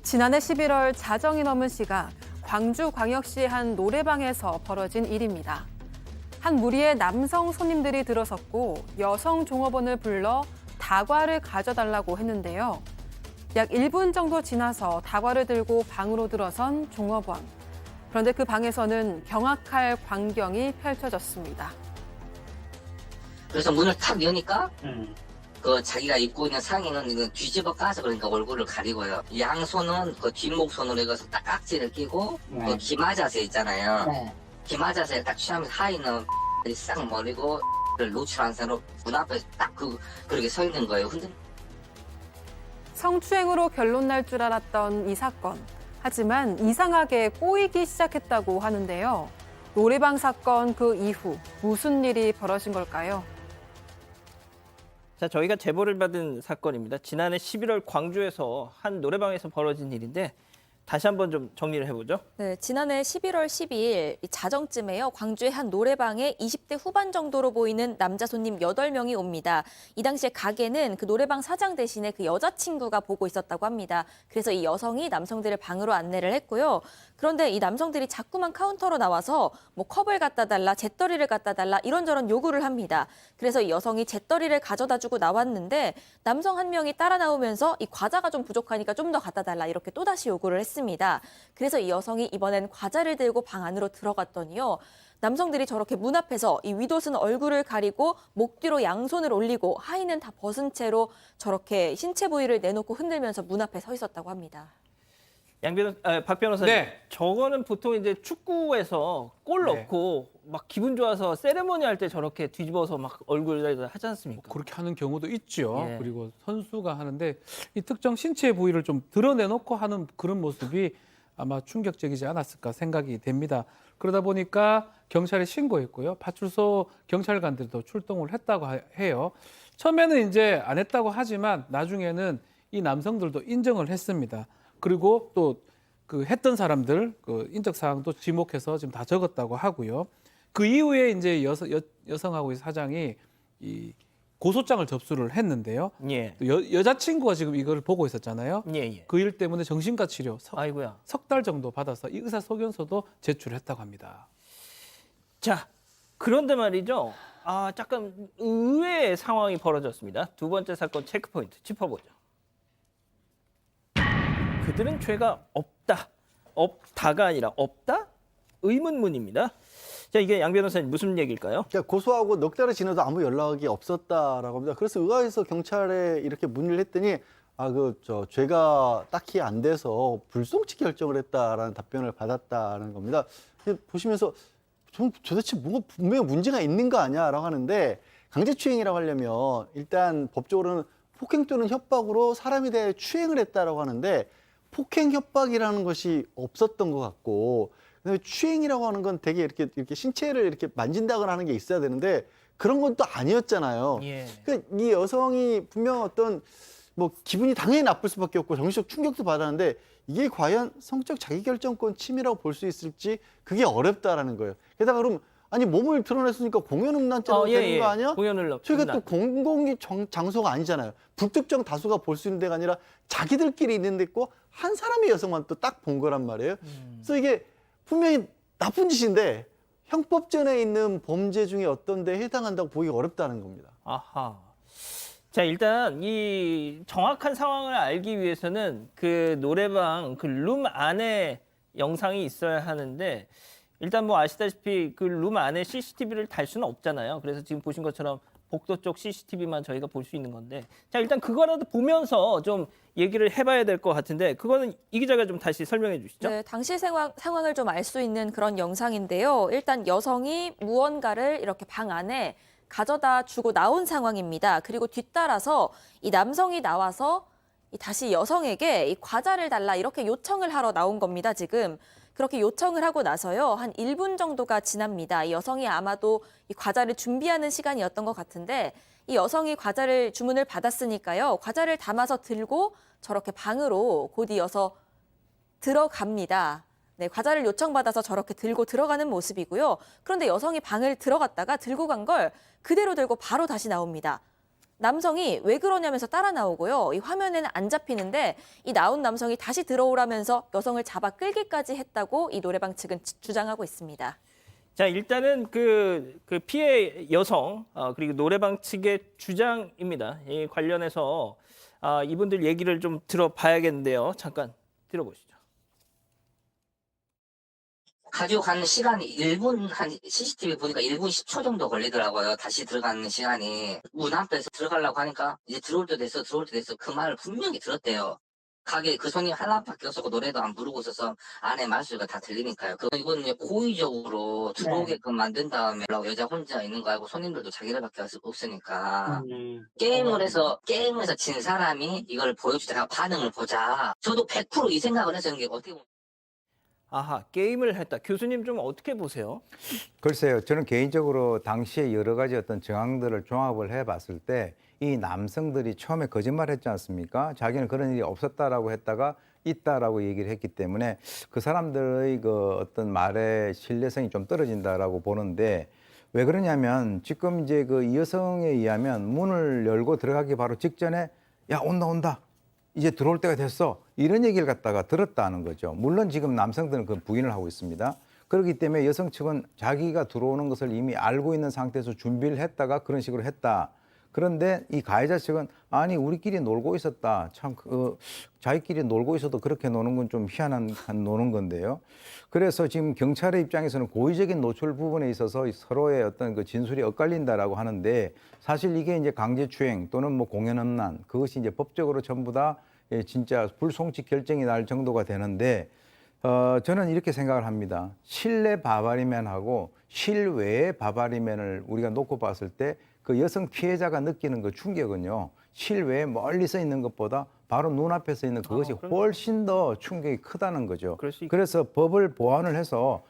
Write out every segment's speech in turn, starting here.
지난해 11월 자정이 넘은 시각 광주광역시의 한 노래방에서 벌어진 일입니다. 한 무리의 남성 손님들이 들어섰고 여성 종업원을 불러 다과를 가져달라고 했는데요. 약 1분 정도 지나서 다과를 들고 방으로 들어선 종업원. 그런데 그 방에서는 경악할 광경이 펼쳐졌습니다. 그래서 문을 탁 여니까 그 자기가 입고 있는 상의는 이거 뒤집어 까서 그러니까 얼굴을 가리고요. 양손은 그 뒷목 손으로 해서 딱 깍지를 끼고 그 기마자세 있잖아요. 네. 기마자세에 딱 취하면 하의는 싹 머리고 노출한 채로 문 앞에 딱 그렇게 서 있는 거예요. 근데 성추행으로 결론 날 줄 알았던 이 사건. 하지만 이상하게 꼬이기 시작했다고 하는데요. 노래방 사건 그 이후 무슨 일이 벌어진 걸까요? 자, 저희가 제보를 받은 사건입니다. 지난해 11월 광주에서 한 노래방에서 벌어진 일인데 다시 한번 좀 정리를 해보죠. 네, 지난해 11월 12일 자정쯤에요. 광주의 한 노래방에 20대 후반 정도로 보이는 남자 손님 8명이 옵니다. 이 당시에 가게는 그 노래방 사장 대신에 그 여자친구가 보고 있었다고 합니다. 그래서 이 여성이 남성들을 방으로 안내를 했고요. 그런데 이 남성들이 자꾸만 카운터로 나와서 뭐 컵을 갖다 달라, 잿더리를 갖다 달라 이런저런 요구를 합니다. 그래서 이 여성이 잿더리를 가져다 주고 나왔는데 남성 한 명이 따라 나오면서 이 과자가 좀 부족하니까 좀 더 갖다 달라 이렇게 또다시 요구를 했습니다. 그래서 이 여성이 이번엔 과자를 들고 방 안으로 들어갔더니요. 남성들이 저렇게 문 앞에서 이 윗옷은 얼굴을 가리고 목 뒤로 양손을 올리고 하의는 다 벗은 채로 저렇게 신체 부위를 내놓고 흔들면서 문 앞에 서 있었다고 합니다. 박 변호사님, 네. 저거는 보통 이제 축구에서 골 네. 넣고 막 기분 좋아서 세레머니 할 때 저렇게 뒤집어서 막 얼굴에 하지 않습니까? 그렇게 하는 경우도 있죠. 예. 그리고 선수가 하는데 이 특정 신체 부위를 좀 드러내놓고 하는 그런 모습이 아마 충격적이지 않았을까 생각이 됩니다. 그러다 보니까 경찰에 신고했고요. 파출소 경찰관들도 출동을 했다고 해요. 처음에는 이제 안 했다고 하지만 나중에는 이 남성들도 인정을 했습니다. 그리고 또 그 했던 사람들 그 인적 사항도 지목해서 지금 다 적었다고 하고요. 그 이후에 이제 여성하고 사장이 이 고소장을 접수를 했는데요. 예. 또 여자친구가 지금 이걸 보고 있었잖아요. 예, 예. 그 일 때문에 정신과 치료 아이고야. 석 달 정도 받아서 이 의사소견서도 제출했다고 합니다. 자, 그런데 말이죠. 잠깐 의외의 상황이 벌어졌습니다. 두 번째 사건 체크포인트 짚어보죠. 그들은 죄가 없다. 없다가 아니라 없다? 의문문입니다. 자, 이게 양 변호사님 무슨 얘기일까요? 그러니까 고소하고 넉 달이 지나도 아무 연락이 없었다라고 합니다. 그래서 의아해서 경찰에 이렇게 문의를 했더니 죄가 딱히 안 돼서 불송치 결정을 했다라는 답변을 받았다는 겁니다. 보시면서 좀 도대체 뭔가 분명히 문제가 있는 거 아니야라고 하는데 강제추행이라고 하려면 일단 법적으로는 폭행 또는 협박으로 사람에 대해 추행을 했다라고 하는데 폭행 협박이라는 것이 없었던 것 같고 그다음에 추행이라고 하는 건 되게 이렇게 신체를 이렇게 만진다거나 하는 게 있어야 되는데 그런 건 또 아니었잖아요. 예. 그러니까 이 여성이 분명 어떤 뭐 기분이 당연히 나쁠 수밖에 없고 정신적 충격도 받았는데 이게 과연 성적 자기결정권 침해라고 볼 수 있을지 그게 어렵다라는 거예요. 게다가 그럼 아니 몸을 드러냈으니까 공연음란죄로 되는 거 아니야? 공연을 저희가 또 공공의 장소가 아니잖아요. 불특정 다수가 볼 수 있는 데가 아니라 자기들끼리 있는 데 있고 한 사람의 여성만 또 딱 본 거란 말이에요. 그래서 이게 분명히 나쁜 짓인데 형법전에 있는 범죄 중에 어떤 데에 해당한다고 보기 어렵다는 겁니다. 아하. 자, 일단 이 정확한 상황을 알기 위해서는 그 노래방 그 룸 안에 영상이 있어야 하는데 일단 뭐 아시다시피 그 룸 안에 CCTV를 달 수는 없잖아요. 그래서 지금 보신 것처럼 복도 쪽 CCTV만 저희가 볼 수 있는 건데 자, 일단 그거라도 보면서 좀 얘기를 해봐야 될 것 같은데 그거는 이 기자가 좀 다시 설명해 주시죠. 네, 당시 상황을 좀 알 수 있는 그런 영상인데요. 일단 여성이 무언가를 이렇게 방 안에 가져다 주고 나온 상황입니다. 그리고 뒤따라서 이 남성이 나와서 다시 여성에게 이 과자를 달라 이렇게 요청을 하러 나온 겁니다, 지금. 그렇게 요청을 하고 나서요. 한 1분 정도가 지납니다. 이 여성이 아마도 이 과자를 준비하는 시간이었던 것 같은데 이 여성이 과자를 주문을 받았으니까요. 과자를 담아서 들고 저렇게 방으로 곧 이어서 들어갑니다. 네, 과자를 요청받아서 저렇게 들고 들어가는 모습이고요. 그런데 여성이 방을 들어갔다가 들고 간 걸 그대로 들고 바로 다시 나옵니다. 남성이 왜 그러냐면서 따라 나오고요. 이 화면에는 안 잡히는데 이 나온 남성이 다시 들어오라면서 여성을 잡아 끌기까지 했다고 이 노래방 측은 주장하고 있습니다. 자, 일단은 그 피해 여성 그리고 노래방 측의 주장입니다. 이 관련해서 이분들 얘기를 좀 들어봐야겠는데요. 잠깐 들어보시죠. 가지고 가는 시간이 1분, 한 CCTV 보니까 1분 10초 정도 걸리더라고요. 다시 들어가는 시간이. 문 앞에서 들어가려고 하니까 이제 들어올 때 됐어, 들어올 때 됐어. 그 말을 분명히 들었대요. 가게 그 손님 하나밖에 없었고 노래도 안 부르고 있어서 안에 말소리가 다 들리니까요. 이건 이제 고의적으로 들어오게끔 만든 다음에 여자 혼자 있는 거 알고 손님들도 자기들밖에 없으니까 게임에서 진 사람이 이걸 보여주자, 반응을 보자. 저도 100% 이 생각을 했었는 게 어떻게 보면 아하, 게임을 했다. 교수님 좀 어떻게 보세요? 글쎄요, 저는 개인적으로 당시에 여러 가지 어떤 정황들을 종합을 해봤을 때 이 남성들이 처음에 거짓말했지 않습니까? 자기는 그런 일이 없었다라고 했다가 있다라고 얘기를 했기 때문에 그 사람들의 그 어떤 말의 신뢰성이 좀 떨어진다라고 보는데 왜 그러냐면 지금 이제 그 이 여성에 의하면 문을 열고 들어가기 바로 직전에 야 온다 이제 들어올 때가 됐어 이런 얘기를 갖다가 들었다는 거죠. 물론 지금 남성들은 그 부인을 하고 있습니다. 그렇기 때문에 여성 측은 자기가 들어오는 것을 이미 알고 있는 상태에서 준비를 했다가 그런 식으로 했다. 그런데 이 가해자 측은 아니 우리끼리 놀고 있었다. 참 자기끼리 놀고 있어도 그렇게 노는 건 좀 희한한 노는 건데요. 그래서 지금 경찰의 입장에서는 고의적인 노출 부분에 있어서 서로의 어떤 그 진술이 엇갈린다라고 하는데 사실 이게 이제 강제추행 또는 뭐 공연음란 그것이 이제 법적으로 전부 다 진짜 불송치 결정이 날 정도가 되는데 저는 이렇게 생각을 합니다. 실내 바바리맨하고 실외의 바바리맨을 우리가 놓고 봤을 때 그 여성 피해자가 느끼는 그 충격은요. 실외에 멀리서 있는 것보다 바로 눈앞에서 있는 그것이 훨씬 더 충격이 크다는 거죠. 그래서 법을 보완을 해서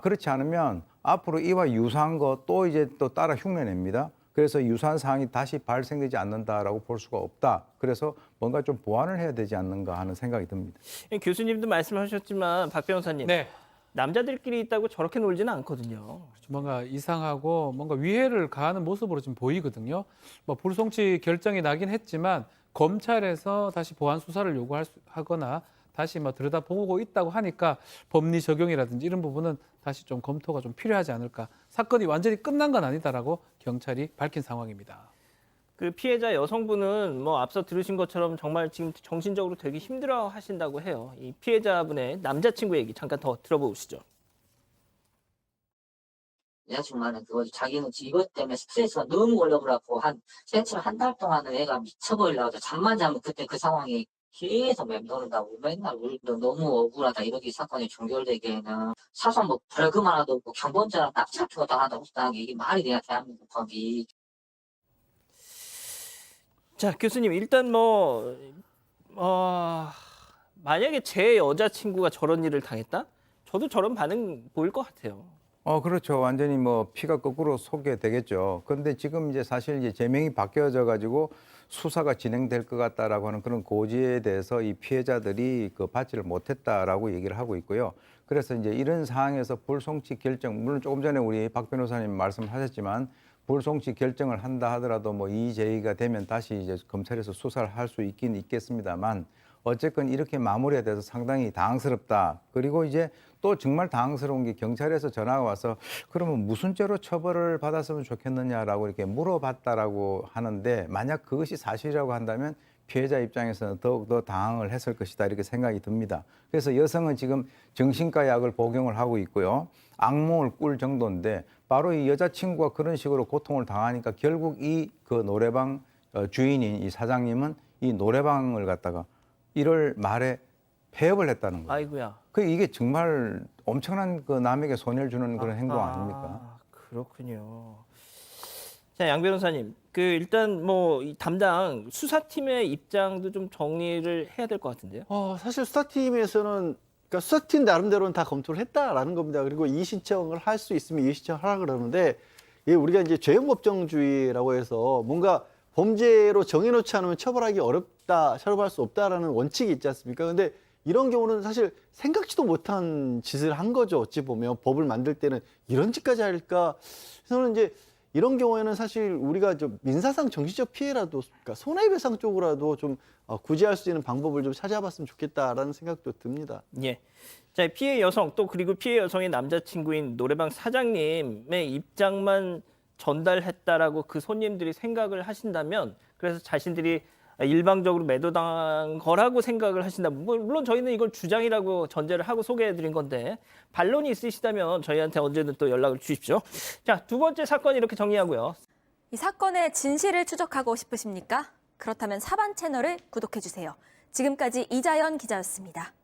그렇지 않으면 앞으로 이와 유사한 거 또 이제 또 따라 흉내냅니다. 그래서 유사한 사항이 다시 발생되지 않는다라고 볼 수가 없다. 그래서 뭔가 좀 보완을 해야 되지 않는가 하는 생각이 듭니다. 교수님도 말씀하셨지만 박 변호사님. 네. 남자들끼리 있다고 저렇게 놀지는 않거든요. 뭔가 이상하고 뭔가 위해를 가하는 모습으로 좀 보이거든요. 뭐 불송치 결정이 나긴 했지만 검찰에서 다시 보완 수사를 요구하거나 다시 뭐 들여다보고 있다고 하니까 법리 적용이라든지 이런 부분은 다시 좀 검토가 좀 필요하지 않을까. 사건이 완전히 끝난 건 아니다라고 경찰이 밝힌 상황입니다. 그 피해자 여성분은 뭐 앞서 들으신 것처럼 정말 지금 정신적으로 되게 힘들어 하신다고 해요. 이 피해자분의 남자친구 얘기 잠깐 더 들어보시죠. 여자친구는 자기는 이것 때문에 스트레스가 너무 올라오고 최초로 한 달 동안은 애가 미쳐버리려고 잠만 자면 그때 그 상황이 계속 맴도는다고 맨날 우리도 너무 억울하다 이렇게 사건이 종결되기에는 사소한 뭐 벌금 하나도 없고 경범죄랑 납치하는 것도 하나도 없다는 게 이게 말이 돼야 대한민국 법이. 자, 교수님 일단 만약에 제 여자친구가 저런 일을 당했다? 저도 저런 반응 보일 것 같아요. 그렇죠. 완전히 뭐 피가 거꾸로 솟게 되겠죠. 그런데 지금 이제 사실 이제 제명이 바뀌어져 가지고 수사가 진행될 것 같다라고 하는 그런 고지에 대해서 이 피해자들이 받지를 못했다라고 얘기를 하고 있고요. 그래서 이제 이런 상황에서 불송치 결정, 물론 조금 전에 우리 박 변호사님 말씀하셨지만 불송치 결정을 한다 하더라도 뭐 이의제기가 되면 다시 이제 검찰에서 수사를 할 수 있긴 있겠습니다만 어쨌건 이렇게 마무리가 돼서 상당히 당황스럽다. 그리고 이제 또 정말 당황스러운 게 경찰에서 전화가 와서 그러면 무슨 죄로 처벌을 받았으면 좋겠느냐라고 이렇게 물어봤다라고 하는데 만약 그것이 사실이라고 한다면 피해자 입장에서는 더욱더 당황을 했을 것이다 이렇게 생각이 듭니다. 그래서 여성은 지금 정신과 약을 복용을 하고 있고요. 악몽을 꿀 정도인데 바로 이 여자친구가 그런 식으로 고통을 당하니까 결국 이 그 노래방 주인인 이 사장님은 이 노래방을 갖다가 1월 말에 폐업을 했다는 거예요. 아이고야. 이게 정말 엄청난 그 남에게 손해를 주는 그런 행동 아닙니까? 그렇군요. 자, 양 변호사님, 일단 이 담당 수사팀의 입장도 좀 정리를 해야 될 것 같은데요. 사실 수사팀에서는 그러니까 수사팀 나름대로는 다 검토를 했다라는 겁니다. 그리고 이의 신청을 할 수 있으면 이의 신청을 하라 그러는데 이게 우리가 이제 죄형법정주의라고 해서 뭔가 범죄로 정해놓지 않으면 처벌하기 어렵다, 처벌할 수 없다라는 원칙이 있지 않습니까? 근데 이런 경우는 사실 생각지도 못한 짓을 한 거죠. 어찌 보면 법을 만들 때는 이런 짓까지 할까? 저는 이제 이런 경우에는 사실 우리가 좀 민사상 정치적 피해라도, 그러니까 손해배상 쪽으로라도 좀 구제할 수 있는 방법을 좀 찾아봤으면 좋겠다라는 생각도 듭니다. 예. 자, 피해 여성 또 그리고 피해 여성의 남자친구인 노래방 사장님의 입장만 전달했다라고 그 손님들이 생각을 하신다면, 그래서 자신들이 일방적으로 매도당한 거라고 생각을 하신다면, 물론 저희는 이걸 주장이라고 전제를 하고 소개해드린 건데, 반론이 있으시다면 저희한테 언제든 또 연락을 주십시오. 자, 두 번째 사건 이렇게 정리하고요. 이 사건의 진실을 추적하고 싶으십니까? 그렇다면 사반 채널을 구독해주세요. 지금까지 이자연 기자였습니다.